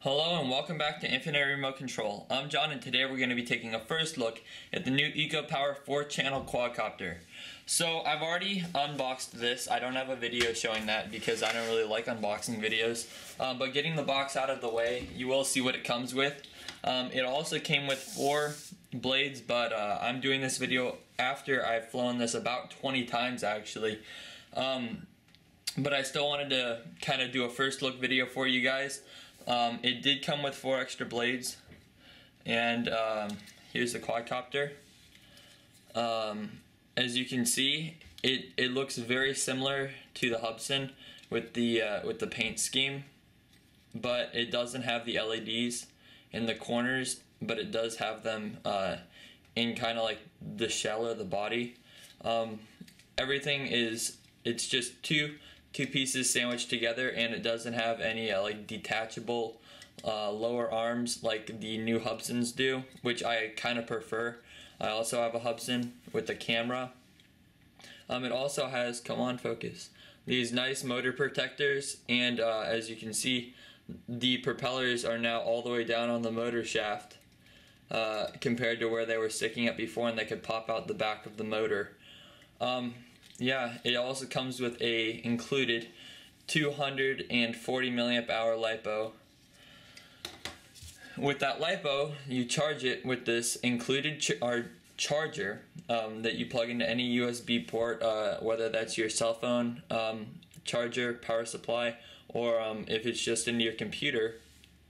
Hello and welcome back to Infinite Remote Control. I'm John and today we're going to be taking a first look at the new EcoPower 4-channel quadcopter. So I've already unboxed this. I don't have a video showing that because I don't really like unboxing videos. But getting the box out of the way, you will see what it comes with. It also came with 4 blades, but I'm doing this video after I've flown this about 20 times actually. But I still wanted to kind of do a first look video for you guys. It did come with 4 extra blades, and here's the quadcopter. As you can see, it looks very similar to the Hubsan with the paint scheme, but it doesn't have the LEDs in the corners, but it does have them in kind of like the shell or the body. Everything it's just two pieces sandwiched together, and it doesn't have any like detachable lower arms like the new Hubsans do, which I kind of prefer. I also have a Hubsan with the camera. It also has, come on focus, these nice motor protectors, and as you can see, the propellers are now all the way down on the motor shaft compared to where they were sticking up before, and they could pop out the back of the motor. Yeah, it also comes with a included 240 milliamp hour LiPo. With that LiPo, you charge it with this included charger that you plug into any USB port, whether that's your cell phone charger, power supply, or if it's just into your computer.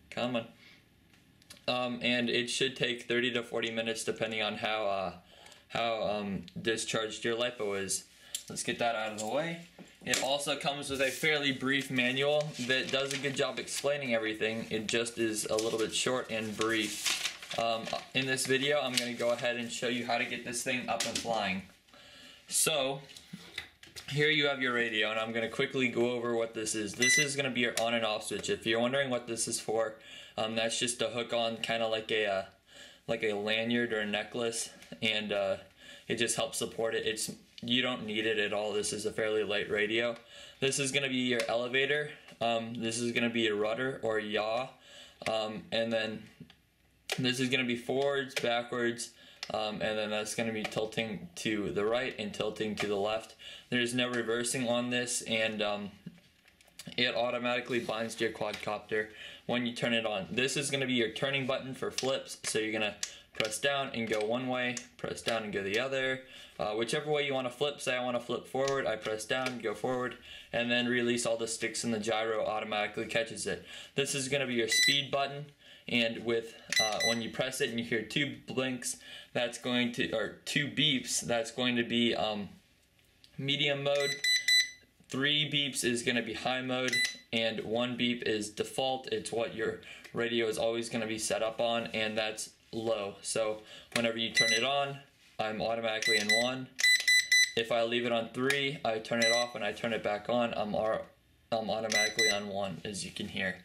Come on. And it should take 30 to 40 minutes depending on how discharged your LiPo is. Let's get that out of the way. It also comes with a fairly brief manual that does a good job explaining everything. It just is a little bit short and brief. In this video, I'm going to go ahead and show you how to get this thing up and flying. So, here you have your radio, and I'm going to quickly go over what this is. This is going to be your on and off switch. If you're wondering what this is for, that's just to hook on kind of like a lanyard or a necklace, and it just helps support it. You don't need it at all. This is a fairly light radio. This is going to be your elevator. This is going to be your rudder or yaw. And then this is going to be forwards, backwards, and then that's going to be tilting to the right and tilting to the left. There's no reversing on this, and it automatically binds to your quadcopter when you turn it on. This is going to be your turning button for flips, so you're going to press down and go one way, press down and go the other. Whichever way you want to flip. Say I want to flip forward, I press down, go forward, and then release all the sticks, and the gyro automatically catches it. This is going to be your speed button, and with when you press it and you hear 2 blinks, that's going to, or 2 beeps, that's going to be medium mode. 3 beeps is going to be high mode, and 1 beep is default. It's what your radio is always going to be set up on, and that's low. So whenever you turn it on, I'm automatically in 1. If I leave it on 3, I turn it off, and I turn it back on, I'm automatically on 1, as you can hear.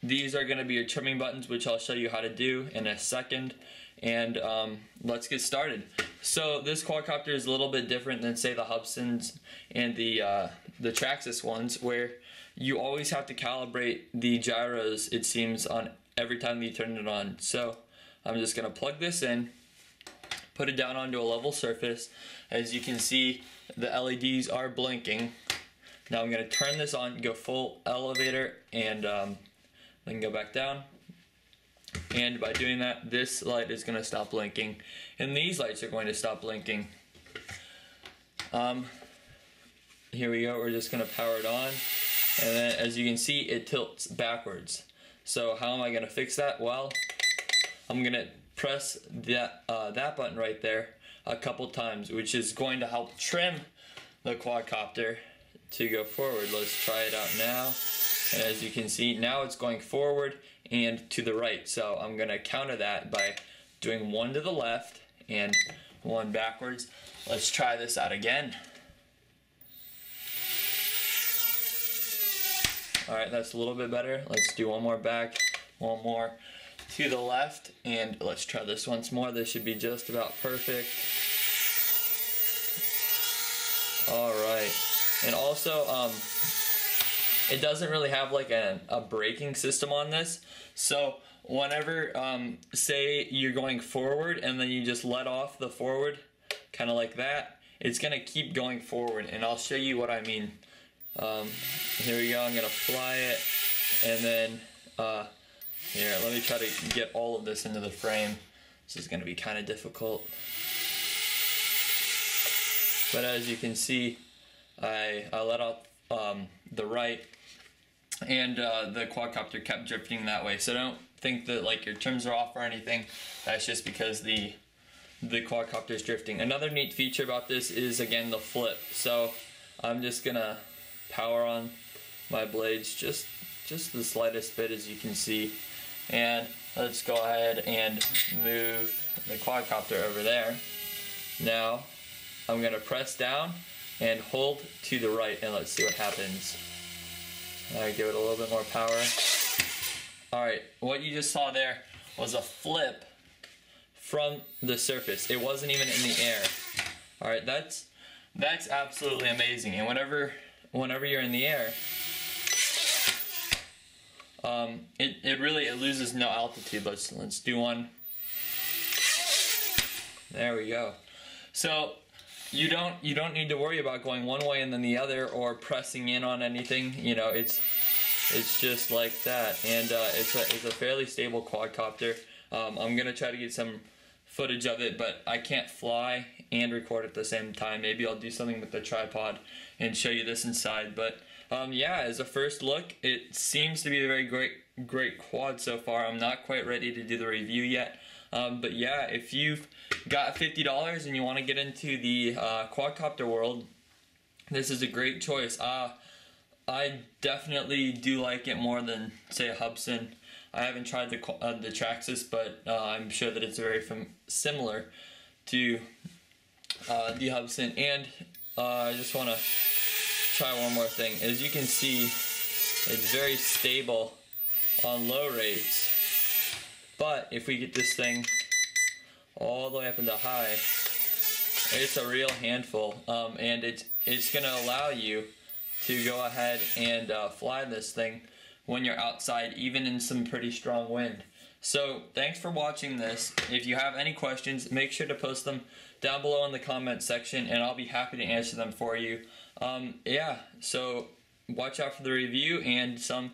These are going to be your trimming buttons, which I'll show you how to do in a second. And let's get started. So this quadcopter is a little bit different than, say, the Hubsans and the Traxxas ones, where you always have to calibrate the gyros, it seems, on every time you turn it on. So I'm just going to plug this in, put it down onto a level surface. As you can see, the LEDs are blinking. Now I'm going to turn this on, go full elevator, and then go back down. And by doing that, this light is going to stop blinking, and these lights are going to stop blinking. Here we go, we're just going to power it on, and then as you can see, it tilts backwards. So how am I going to fix that? Well, I'm going to press that button right there a couple times, which is going to help trim the quadcopter to go forward. Let's try it out now. And as you can see, now it's going forward and to the right. So I'm going to counter that by doing 1 to the left and 1 backwards. Let's try this out again. Alright, that's a little bit better. Let's do 1 more back, 1 more to the left, and let's try this once more. This should be just about perfect. Alright, and also it doesn't really have like a braking system on this. So whenever, say you're going forward and then you just let off the forward, kind of like that, it's gonna keep going forward, and I'll show you what I mean. Here we go, I'm gonna fly it, and then, here, let me try to get all of this into the frame. This is gonna be kind of difficult. But as you can see, I let off the right, and the quadcopter kept drifting that way. So don't think that like your trims are off or anything. That's just because the quadcopter is drifting. Another neat feature about this is, again, the flip. So I'm just gonna power on my blades just the slightest bit, as you can see, and let's go ahead and move the quadcopter over there. Now I'm gonna press down and hold to the right, and let's see what happens. Alright, give it a little bit more power. Alright, what you just saw there was a flip from the surface. It wasn't even in the air. Alright, that's absolutely amazing. And whenever you're in the air, it loses no altitude. Let's do one. There we go. So you don't need to worry about going one way and then the other, or pressing in on anything. You know, it's just like that, and it's a fairly stable quadcopter. I'm gonna try to get some footage of it, but I can't fly and record at the same time. Maybe I'll do something with the tripod and show you this inside. But yeah, as a first look, it seems to be a very great quad so far. I'm not quite ready to do the review yet. But yeah, if you've got $50 and you want to get into the quadcopter world, this is a great choice. I definitely do like it more than, say, a Hubsan. I haven't tried the Traxxas, but I'm sure that it's very similar to the Hubsan. And I just want to try one more thing. As you can see, it's very stable on low rates. But if we get this thing all the way up into high, it's a real handful, and it's going to allow you to go ahead and fly this thing when you're outside, even in some pretty strong wind. So thanks for watching this. If you have any questions, make sure to post them down below in the comment section, and I'll be happy to answer them for you. Yeah, so watch out for the review and some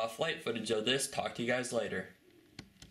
flight footage of this. Talk to you guys later.